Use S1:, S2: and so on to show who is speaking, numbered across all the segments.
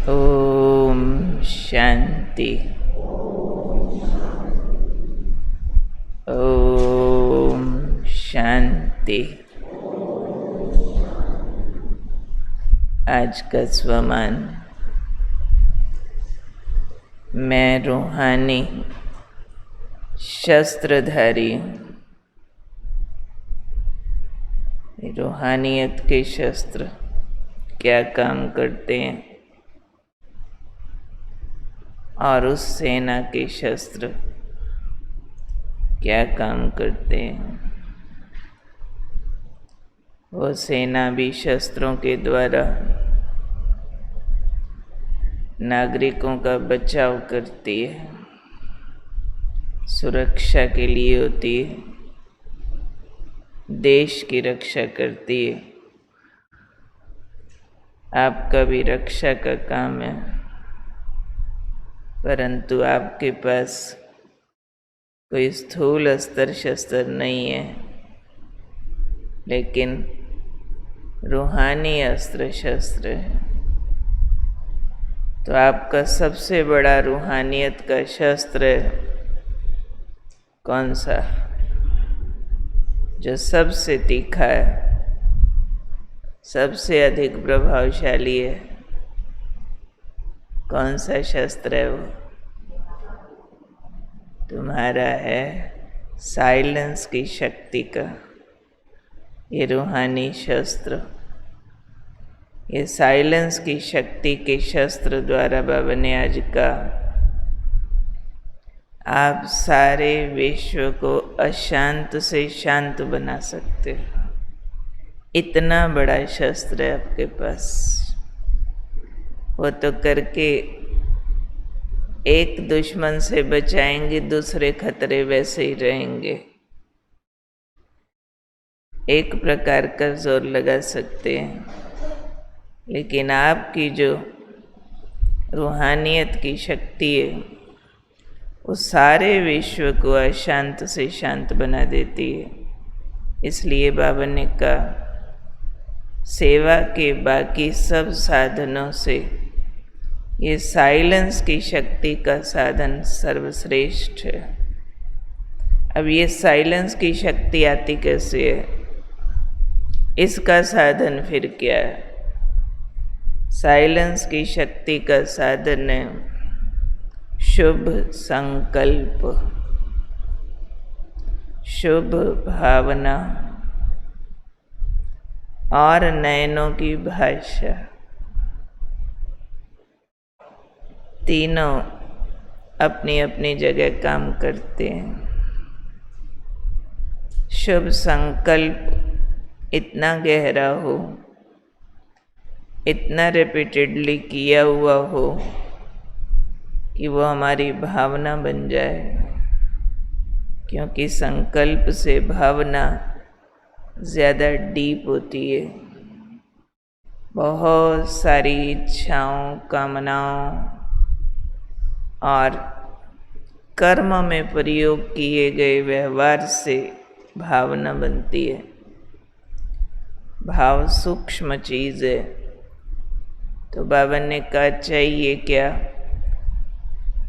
S1: ओम शांति। ओम शांति। आज का स्वमान। मैं रूहानी शस्त्रधारी हूँ। रूहानियत के शस्त्र क्या काम करते हैं और उस सेना के शस्त्र क्या काम करते हैं। वो सेना भी शस्त्रों के द्वारा नागरिकों का बचाव करती है, सुरक्षा के लिए होती है, देश की रक्षा करती है। आपका भी रक्षा का काम है, परंतु आपके पास कोई स्थूल अस्त्र शस्त्र नहीं है, लेकिन रूहानी अस्त्र शस्त्र है। तो आपका सबसे बड़ा रूहानियत का शस्त्र कौन सा, जो सबसे तीखा है, सबसे अधिक प्रभावशाली है? कौन सा शस्त्र है वो? तुम्हारा है साइलेंस की शक्ति का ये रूहानी शस्त्र। ये साइलेंस की शक्ति के शस्त्र द्वारा बाबा ने आज का आप सारे विश्व को अशांत से शांत बना सकते हो। इतना बड़ा शस्त्र है आपके पास। वो तो करके एक दुश्मन से बचाएंगे, दूसरे खतरे वैसे ही रहेंगे। एक प्रकार का जोर लगा सकते हैं, लेकिन आपकी जो रूहानियत की शक्ति है वो सारे विश्व को अशांत से शांत बना देती है। इसलिए बाबा ने कहा सेवा के बाकी सब साधनों से ये साइलेंस की शक्ति का साधन सर्वश्रेष्ठ है। अब ये साइलेंस की शक्ति आती कैसे है? इसका साधन फिर क्या है? साइलेंस की शक्ति का साधन है शुभ संकल्प, शुभ भावना और नयनों की भाषा। तीनों अपनी अपनी जगह काम करते हैं। शुभ संकल्प इतना गहरा हो, इतना रिपीटेडली किया हुआ हो कि वो हमारी भावना बन जाए, क्योंकि संकल्प से भावना ज़्यादा डीप होती है। बहुत सारी इच्छाओं, कामनाओं और कर्म में प्रयोग किए गए व्यवहार से भावना बनती है। भाव सूक्ष्म चीज़ है। तो बाबा ने कहा चाहिए क्या?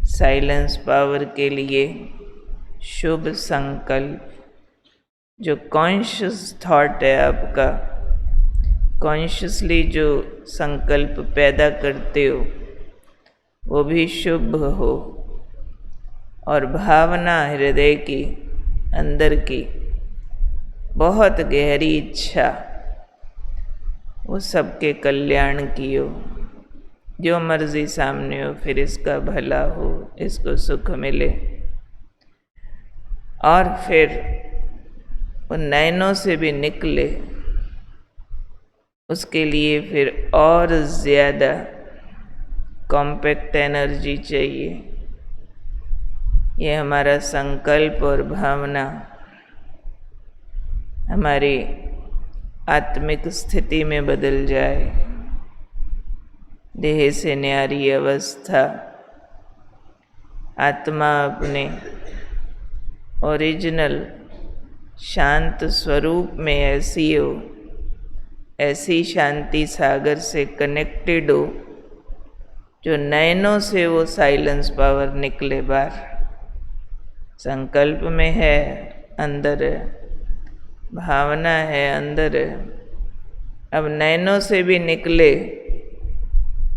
S1: साइलेंस पावर के लिए शुभ संकल्प। जो कॉन्शियस थॉट है आपका, कॉन्शियसली जो संकल्प पैदा करते हो वो भी शुभ हो, और भावना हृदय की अंदर की बहुत गहरी इच्छा वो सबके कल्याण की हो। जो मर्जी सामने हो, फिर इसका भला हो, इसको सुख मिले। और फिर उन नयनों से भी निकले, उसके लिए फिर और ज़्यादा कॉम्पैक्ट एनर्जी चाहिए। ये हमारा संकल्प और भावना हमारी आत्मिक स्थिति में बदल जाए। देह से न्यारी अवस्था, आत्मा अपने ओरिजिनल शांत स्वरूप में ऐसी हो, ऐसी शांति सागर से कनेक्टेड हो जो नयनों से वो साइलेंस पावर निकले बाहर। संकल्प में है, अंदर है, भावना है, अंदर है। अब नयनों से भी निकले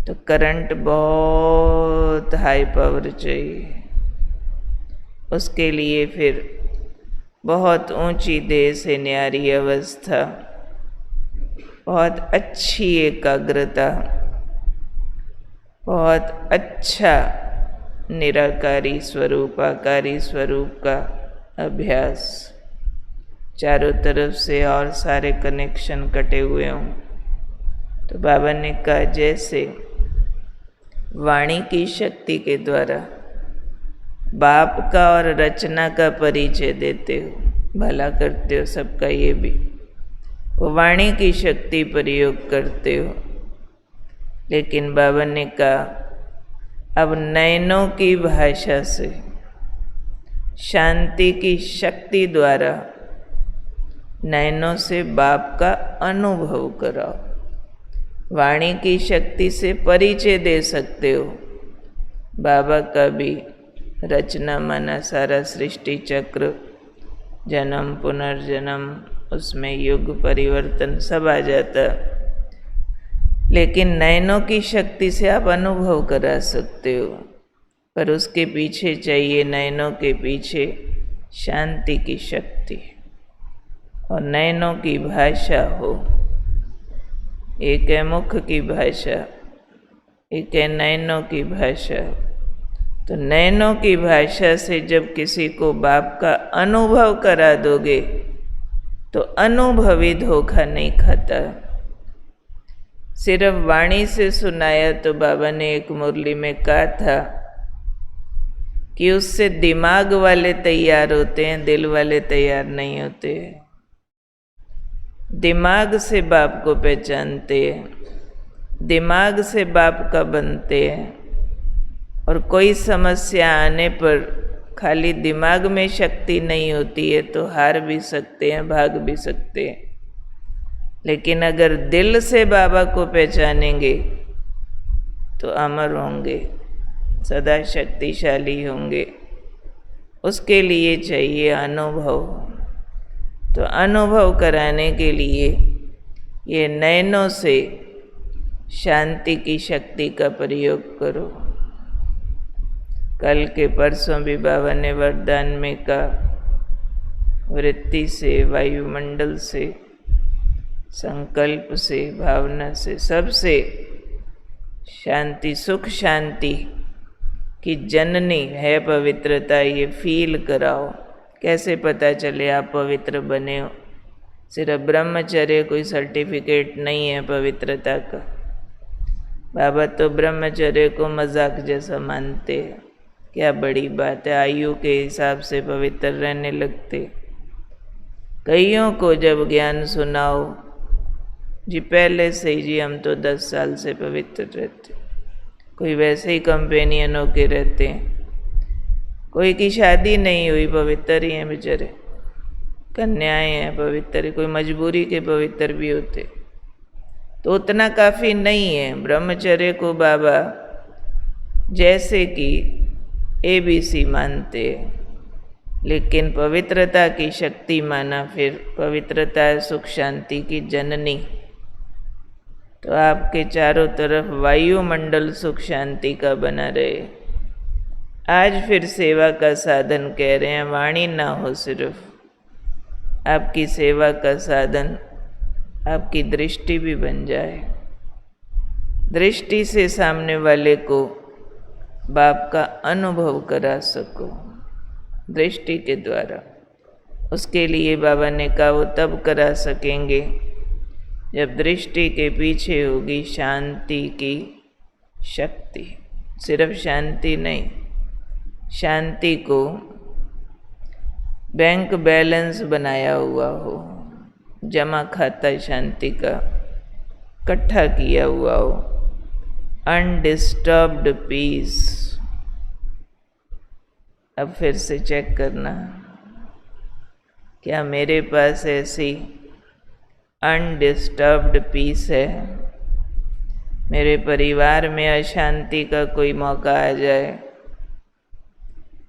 S1: तो करंट बहुत हाई पावर चाहिए। उसके लिए फिर बहुत ऊंची देह से न्यारी अवस्था, बहुत अच्छी एकाग्रता, बहुत अच्छा निराकारी स्वरूप, आकारी स्वरूप का अभ्यास, चारों तरफ से और सारे कनेक्शन कटे हुए हों। तो बाबा ने कहा जैसे वाणी की शक्ति के द्वारा बाप का और रचना का परिचय देते हो, भला करते हो सबका, ये भी वो वाणी की शक्ति प्रयोग करते हो। लेकिन बाबा ने कहा अब नयनों की भाषा से, शांति की शक्ति द्वारा नयनों से बाप का अनुभव कराओ। वाणी की शक्ति से परिचय दे सकते हो बाबा का भी, रचना माना सारा सृष्टि चक्र, जन्म पुनर्जन्म, उसमें युग परिवर्तन सब आ जाता। लेकिन नयनों की शक्ति से आप अनुभव करा सकते हो, पर उसके पीछे चाहिए, नयनों के पीछे शांति की शक्ति और नयनों की भाषा हो। एक है मुख की भाषा, एक है नयनों की भाषा। तो नयनों की भाषा से जब किसी को बाप का अनुभव करा दोगे तो अनुभवी धोखा नहीं खाता। सिर्फ वाणी से सुनाया तो बाबा ने एक मुरली में कहा था कि उससे दिमाग वाले तैयार होते हैं, दिल वाले तैयार नहीं होते। दिमाग से बाप को पहचानते हैं, दिमाग से बाप का बनते हैं। और कोई समस्या आने पर खाली दिमाग में शक्ति नहीं होती है तो हार भी सकते हैं, भाग भी सकते हैं। लेकिन अगर दिल से बाबा को पहचानेंगे तो अमर होंगे, सदा शक्तिशाली होंगे। उसके लिए चाहिए अनुभव। तो अनुभव कराने के लिए ये नयनों से शांति की शक्ति का प्रयोग करो। कल के परसों भी बाबा ने वरदान में कहा वृत्ति से, वायुमंडल से, संकल्प से, भावना से, सबसे शांति, सुख शांति की जननी है पवित्रता। ये फील कराओ। कैसे पता चले आप पवित्र बने हो? सिर्फ ब्रह्मचर्य कोई सर्टिफिकेट नहीं है पवित्रता का। बाबा तो ब्रह्मचर्य को मजाक जैसा मानते हैं। क्या बड़ी बात है, आयु के हिसाब से पवित्र रहने लगते। कईयों को जब ज्ञान सुनाओ जी पहले से ही जी हम तो 10 साल से पवित्र रहते, कोई वैसे ही कंपेनियन होके रहते हैं, कोई की शादी नहीं हुई पवित्र ही हैं बेचारे, कन्याएं हैं पवित्र, कोई मजबूरी के पवित्र भी होते। तो उतना काफ़ी नहीं है। ब्रह्मचर्य को बाबा जैसे कि ABC मानते हैं, लेकिन पवित्रता की शक्ति माना फिर पवित्रता है सुख शांति की जननी। तो आपके चारों तरफ वायुमंडल सुख शांति का बना रहे। आज फिर सेवा का साधन कह रहे हैं, वाणी ना हो सिर्फ आपकी सेवा का साधन, आपकी दृष्टि भी बन जाए। दृष्टि से सामने वाले को बाप का अनुभव करा सको दृष्टि के द्वारा। उसके लिए बाबा ने कहा वो तब करा सकेंगे जब दृष्टि के पीछे होगी शांति की शक्ति। सिर्फ शांति नहीं, शांति को बैंक बैलेंस बनाया हुआ हो, जमा खाता शांति का इकट्ठा किया हुआ हो, अनडिस्टर्ब्ड पीस। अब फिर से चेक करना, क्या मेरे पास ऐसी अनडिस्टर्ब्ड पीस है? मेरे परिवार में अशांति का कोई मौका आ जाए,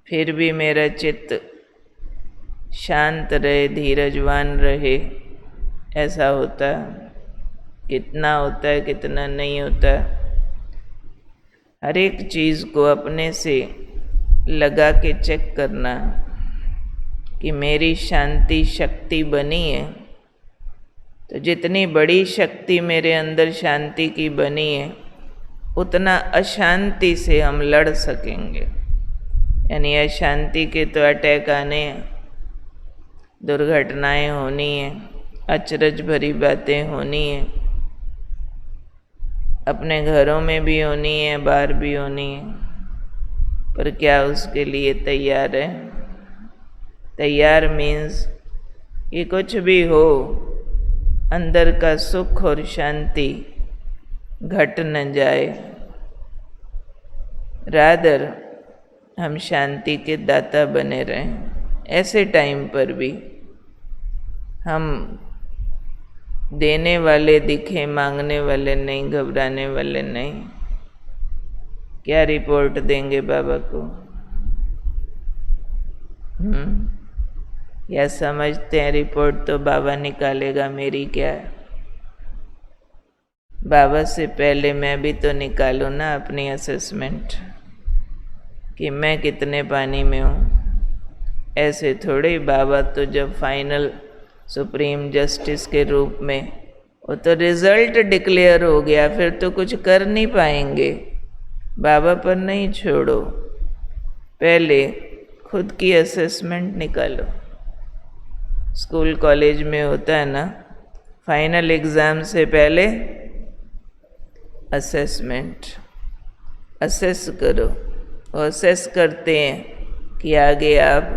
S1: फिर भी मेरा चित्त शांत रहे, धीरजवान रहे, ऐसा होता है? कितना होता है, कितना नहीं होता? हर एक चीज़ को अपने से लगा के चेक करना कि मेरी शांति शक्ति बनी है। तो जितनी बड़ी शक्ति मेरे अंदर शांति की बनी है, उतना अशांति से हम लड़ सकेंगे। यानी अशांति के तो अटैक आने हैं, दुर्घटनाएं होनी हैं, अचरज भरी बातें होनी हैं, अपने घरों में भी होनी है, बाहर भी होनी है। पर क्या उसके लिए तैयार है? तैयार मीन्स कि कुछ भी हो, अंदर का सुख और शांति घट न जाए। रादर हम शांति के दाता बने रहें। ऐसे टाइम पर भी हम देने वाले दिखे, मांगने वाले नहीं, घबराने वाले नहीं। क्या रिपोर्ट देंगे बाबा को? या समझते हैं रिपोर्ट तो बाबा निकालेगा, मेरी क्या है? बाबा से पहले मैं भी तो निकालूं ना अपनी असेसमेंट कि मैं कितने पानी में हूँ। ऐसे थोड़े। बाबा तो जब फाइनल सुप्रीम जस्टिस के रूप में, वो तो रिजल्ट डिक्लेयर हो गया, फिर तो कुछ कर नहीं पाएंगे। बाबा पर नहीं छोड़ो, पहले खुद की असेसमेंट निकालो। स्कूल कॉलेज में होता है ना, फाइनल एग्ज़ाम से पहले असेसमेंट। असेस करो, और असेस करते हैं कि आगे आप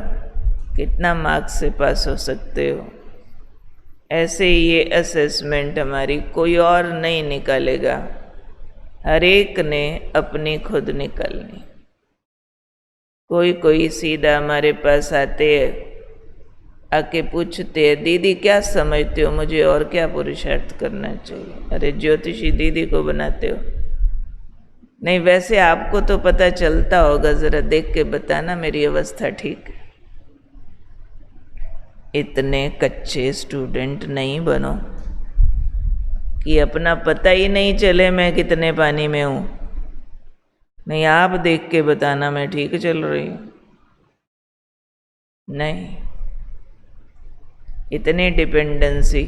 S1: कितना मार्क्स से पास हो सकते हो। ऐसे ही ये असेसमेंट हमारी कोई और नहीं निकालेगा, हर एक ने अपनी खुद निकालनी। कोई सीधा हमारे पास आते हैं, आके पूछते हैं, दीदी क्या समझते हो, मुझे और क्या पुरुषार्थ करना चाहिए? अरे ज्योतिषी दीदी को बनाते हो? नहीं, वैसे आपको तो पता चलता होगा, ज़रा देख के बताना मेरी अवस्था ठीक है। इतने कच्चे स्टूडेंट नहीं बनो कि अपना पता ही नहीं चले मैं कितने पानी में हूँ। नहीं, आप देख के बताना मैं ठीक चल रही हूँ। नहीं, इतनी डिपेंडेंसी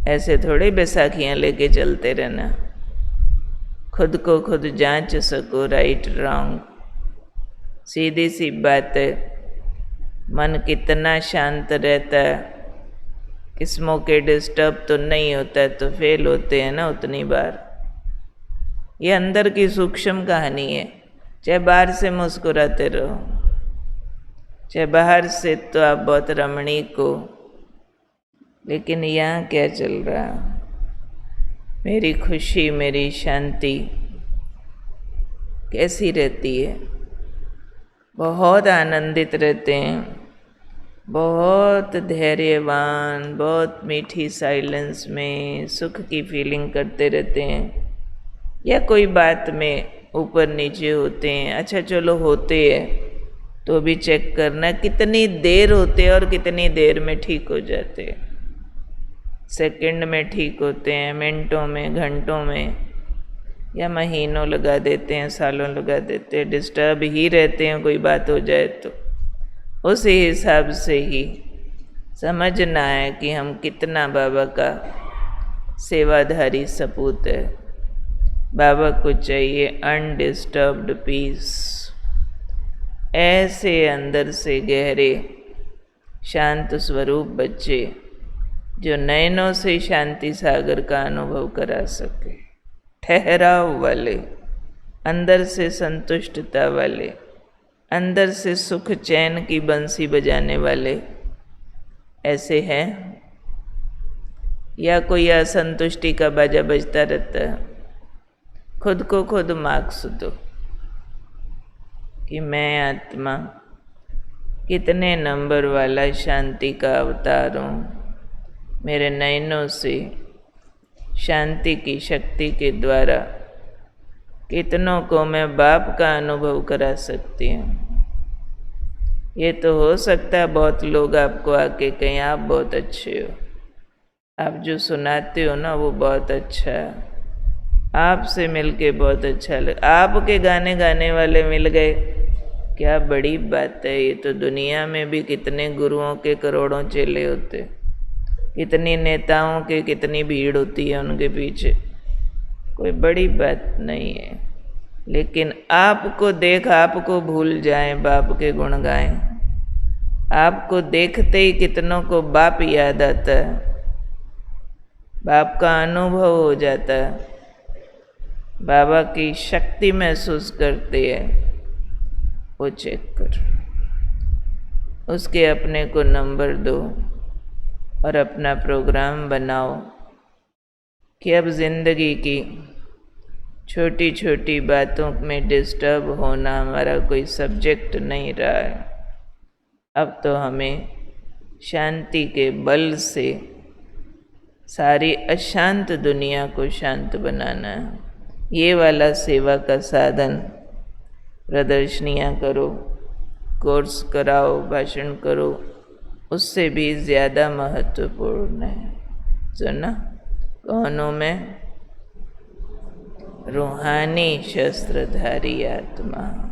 S1: ऐसे थोड़े बैसाखियाँ लेके चलते रहना। खुद को खुद जांच सको, राइट रॉन्ग। सीधी सी बात है, मन कितना शांत रहता है, किस मौके डिस्टर्ब तो नहीं होता है, तो फेल होते हैं ना उतनी बार। ये अंदर की सूक्ष्म कहानी है। चाहे बाहर से मुस्कुराते रहो, चाहे बाहर से तो आप बहुत रमणीक हो, लेकिन यहाँ क्या चल रहा? मेरी खुशी, मेरी शांति कैसी रहती है? बहुत आनंदित रहते हैं, बहुत धैर्यवान, बहुत मीठी साइलेंस में सुख की फीलिंग करते रहते हैं, या कोई बात में ऊपर नीचे होते हैं? अच्छा चलो होते हैं, तो भी चेक करना कितनी देर होते हैं और कितनी देर में ठीक हो जाते हैं। सेकंड में ठीक होते हैं, मिनटों में, घंटों में, या महीनों लगा देते हैं, सालों लगा देते हैं, डिस्टर्ब ही रहते हैं कोई बात हो जाए तो। उसी हिसाब से ही समझना है कि हम कितना बाबा का सेवाधारी सपूत है। बाबा को चाहिए अनडिस्टर्ब्ड पीस, ऐसे अंदर से गहरे शांत स्वरूप बच्चे जो नयनों से शांति सागर का अनुभव करा सके, ठहराव वाले, अंदर से संतुष्टता वाले, अंदर से सुख चैन की बंसी बजाने वाले, ऐसे हैं? या कोई असंतुष्टि का बाजा बजता रहता है? खुद को खुद मार्क्स दो कि मैं आत्मा कितने नंबर वाला शांति का अवतार हूँ। मेरे नयनों से शांति की शक्ति के द्वारा कितनों को मैं बाप का अनुभव करा सकती हूँ। ये तो हो सकता है बहुत लोग आपको आके कहें आप बहुत अच्छे हो, आप जो सुनाते हो ना वो बहुत अच्छा है, आपसे मिलके बहुत अच्छा लगा, आपके गाने गाने वाले मिल गए, क्या बड़ी बात है। ये तो दुनिया में भी कितने गुरुओं के करोड़ों चेले होते, कितनी नेताओं के कितनी भीड़ होती है उनके पीछे, कोई बड़ी बात नहीं है। लेकिन आपको देख आपको भूल जाएं, बाप के गुण गाएं। आपको देखते ही कितनों को बाप याद आता है, बाप का अनुभव हो जाता है, बाबा की शक्ति महसूस करते हैं। वो चेक कर, उसके अपने को नंबर दो और अपना प्रोग्राम बनाओ कि अब जिंदगी की छोटी छोटी बातों में डिस्टर्ब होना हमारा कोई सब्जेक्ट नहीं रहा है। अब तो हमें शांति के बल से सारी अशांत दुनिया को शांत बनाना है। ये वाला सेवा का साधन, प्रदर्शनियाँ करो, कोर्स कराओ, भाषण करो, उससे भी ज़्यादा महत्वपूर्ण है। सुना कौनों में रूहानी शस्त्रधारी आत्मा।